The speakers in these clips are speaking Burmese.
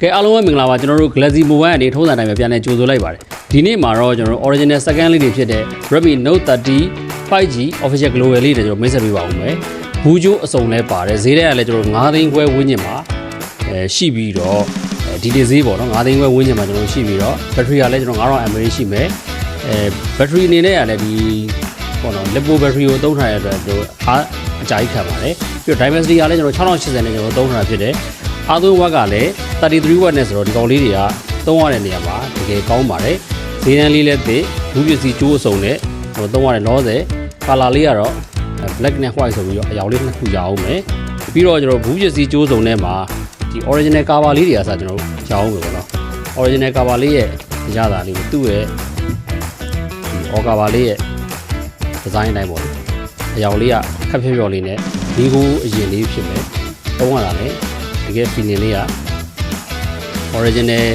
ကဲအားလုံးပဲမင်္ဂလာပါကျွန်တော်တို့ Galaxy Mobile အနေထုံးစံတိုင်းပဲပြန်လည်ကြိုဆိုလိုက်ပါတယ်ဒီနေ့မှာတော့ကျွန်တော်တို့ original second လေးတွေဖြစ်တဲ့ Redmi Note 30 5G official global လေးတွေကျွန်တော်မိတ်ဆက်ပေးပါဦးမယ်ဘူးကျိုးအစုံလဲပါတယ်ဈေးထဲကလည်းကျွန်တော်9သိန်းခွဲဝန်းကျင်မှာရှိပြီးတော့ဒီဈေးပေါ့နော်9သိန်းခွဲဝန်းကျင်မှာကျွန်တော်ရှိပြီးတော့ battery ကလည်းကျွန်တော်9000 mAh ရှိမယ်battery အနေနဲ့ကလည်းဒီပေါ့နော် Lipo battery ကိုသုံးထားရတဲ့အတွက်အားအကြိုက်ခံပါတယ်ပြီးတော့ Dimensity ကလည်းကျွန်တော်6080နဲ့ကျွန်တော်သုံးထားတာဖြစ်တယ်အားသွင်းဝက်ကလည်း33 watt နဲ့ဆိုတော့ဒီကောင်လေးတွေကသုံးရတဲ့နေရာမှာတကယ်ကောင်းပါတယ်ဈေးတန်းလေးလည်းသိဘူးပစ္စည်းကျိုးအစုံနဲ့ဟိုသုံးရတဲ့လောဆယ် color လေးကတော့ black နဲ့ white ဆိုပြီးတော့အရောင်လေးနှစ်ခုရအောင်မယ်ပြီးတော့ကျွန်တော်ဘူးပစ္စည်းကျိုးစုံနဲ့မှာဒီ original cover လေးတွေအစားကျွန်တော်ရအောင်မယ်ပေါ့နော် original cover လေးရဲ့ရတာလေးသူ့ရဲ့ဒီ all cover လေးရဲ့ design တိုင်းပေါ့အရောင်လေးကခက်ဖြော်ဖြော်လေးနဲ့ဒီကိုအရင်လေးဖြစ်မယ်သုံးရတာလည်းတကယ် feeling လေးက original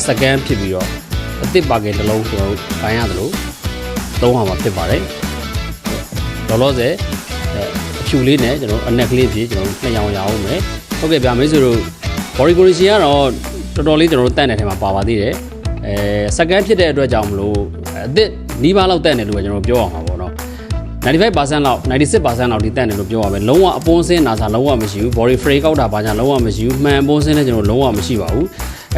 second ဖြစ်ပြီးတော့အသစ်ပါကင်တစ်လုံးကျွန်တော်တို့ပိုင်းရတယ်လို့သုံးရမှာဖြစ်ပါတယ်လောလောဆယ်အဖြူလေးနဲ့ကျွန်တော်အနက်ကလေးဖြစ်ကျွန်တော်နှစ်ရောင်ရအောင်မယ်ဟုတ်ကဲ့ဗျာမိတ်ဆွေတို့ body correction ကတော့တော်တော်လေးကျွန်တော်တို့တန့်တဲ့ထဲမှာပါပါသေးတယ်second ဖြစ်တဲ့အတွက်ကြောင့်မလို့အသစ်နီးပါးလောက်တန့်တယ်လို့ကျွန်တော်ပြောအောင်ပါပေါ့နော်95% လောက် 96% လောက်ဒီတက်တယ်လို့ပြောရမယ်လုံးဝအပွန်းစင်းနာစာလုံးဝမရှိဘူး body frame ကောက်တာဘာညာလုံးဝမရှိဘူးမှန်အပွန်းစင်းလည်းကျွန်တော်လုံးဝမရှိပါဘူး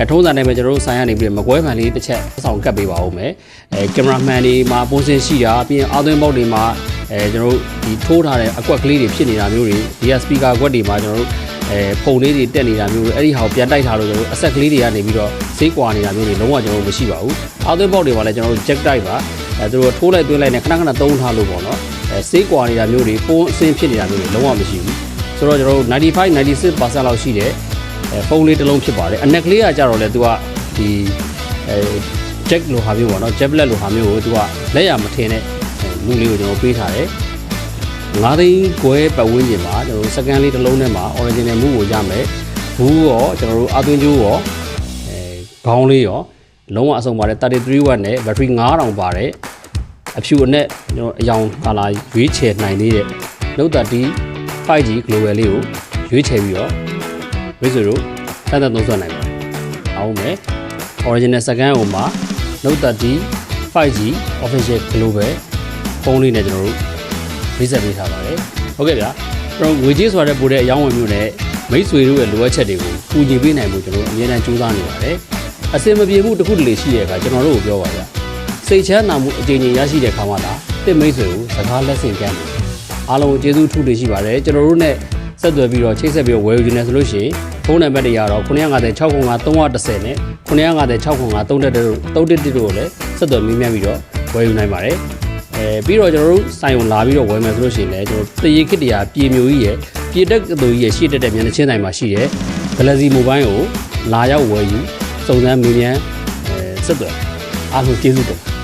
ထုံးစံတိုင်းပဲကျွန်တော်တို့ဆိုင်ရနေပြီးမကွဲမှန်လေးတစ်ချက်ဆောင်ကတ်ပေးပါဦးမယ်ကင်မရာမှန်တွေမှာအပွန်းစင်းရှိတာပြီးရင်အာသွင်းပေါက်တွေမှာကျွန်တော်တို့ဒီထိုးထားတဲ့အကွက်ကလေးတွေဖြစ်နေတာမျိုးတွေဒီက speaker ကွက်တွေမှာကျွန်တော်တို့ဖုန်လေးတွေတက်နေတာမျိုးတွေအဲ့ဒီဟာကိုပြန်တိုက်ထားလို့ကျွန်တော်တို့အဆက်ကလေးတွေကနေပြီးတော့ဈေးကွာနေတာမျိုးတွေလုံးဝကျွန်တော်တို့မရှိပါဘူးအာသွင်းပေါက်တွေမှာလည်းကျွန်တော်တို့ jack type ပါသူတို့ထိုးလိုက်သွင်းလိုက်နဲ့ခဏခဏသုံးထားလို့ပေါ့နော်စေးကွာနေတာမျိုးတွေပုံအဆင်းဖြစ်နေတာမျိုးတွေလုံးဝမရှိဘူးဆိုတော့ကျွန်တော်တို့95 96% လောက်ရှိတဲ့ဖုန်းလေးတစ်လုံးဖြစ်ပါတယ်အနက်ကလေးကကြတော့လေသူကဒီ jack လိုဟာမျိုးပေါ့နော် jablet လိုဟာမျိုးကိုသူကလက်ရမထင်တဲ့လူလေးကိုကျွန်တော်ပေးထားတယ်9သိန်းခွဲပတ်ဝန်းကျင်မှာကျွန်တော်တို့ second လေးတစ်လုံးထဲမှာ original မူကိုရမယ်ဘူးရောကျွန်တော်တို့အသွင်းကျိုးရောခေါင်းလေးရောလုံးဝအဆုံးပါတယ်33 watt နဲ့ battery 9000ပါတယ်အဖြူအနက်ကျွန်တော်အယောင်ကာလာရွေးချယ်နိုင်သေးတဲ့ Note 30 5G global လေးကိုရွေးချယ်ပြီးတော့ဝိဇ္ဇတို့စမ်းသပ်သုံးစွဲနိုင်ပါတယ်။အောင်မယ် original second ဟိုမှာ Note 30 5G official global ဖုန်းလေးနဲ့ကျွန်တော်တို့မိတ်ဆက်ပေးထားပါတယ်။ဟုတ်ကဲ့ဗျာ။ကျွန်တော်ငွေကြေးဆိုတဲ့ပို့တဲ့အယောင်းဝယ်မျိုးနဲ့မိတ်ဆွေတို့ရဲ့လိုအပ်ချက်တွေကိုကူညီပေးနိုင်ဖို့ကျွန်တော်တို့အမြဲတမ်းကြိုးစားနေပါတယ်။အစင်မပြေမှုတစ်ခုတလေရှိတဲ့အခါကျွန်တော်တို့ကိုပြောပါဗျာ။စိတ်ချမ်းသာမှုအကြိမ်ကြိမ်ရရှိတဲ့ခါမှသာတစ်မိတ်ဆွေကိုစကားလက်ဆင့်ကမ်းတယ်အားလုံးကျေးဇူးထူးတွေရှိပါတယ်ကျွန်တော်တို့ ਨੇ ဆက်သွယ်ပြီးတော့ချိတ်ဆက်ပြီးတော့ဝယ်ယူနေဆိုလို့ရှိရင်ဖုန်းနံပါတ်တွေကတော့950 605 310နဲ့950 605 311တို့ကိုလည်းဆက်သွယ်မေးမြန်းပြီးတော့ဝယ်ယူနိုင်ပါတယ်ပြီးတော့ကျွန်တော်တို့ဆိုင်ုံလာပြီးတော့ဝယ်မယ်ဆိုလို့ရှိရင်လည်းကျွန်တော်တရေခစ်တရားပြေမျိုးကြီးရဲ့ပြေတက်သူကြီးရဲ့ရှေ့တက်တဲ့မျက်နှာချင်းဆိုင်မှာရှိတဲ့ Galaxy Mobile ကိုလာရောက်ဝယ်ယူစုံစမ်းမေးမြန်းဆက်သွယ်အားလုံးကျေးဇူးတင်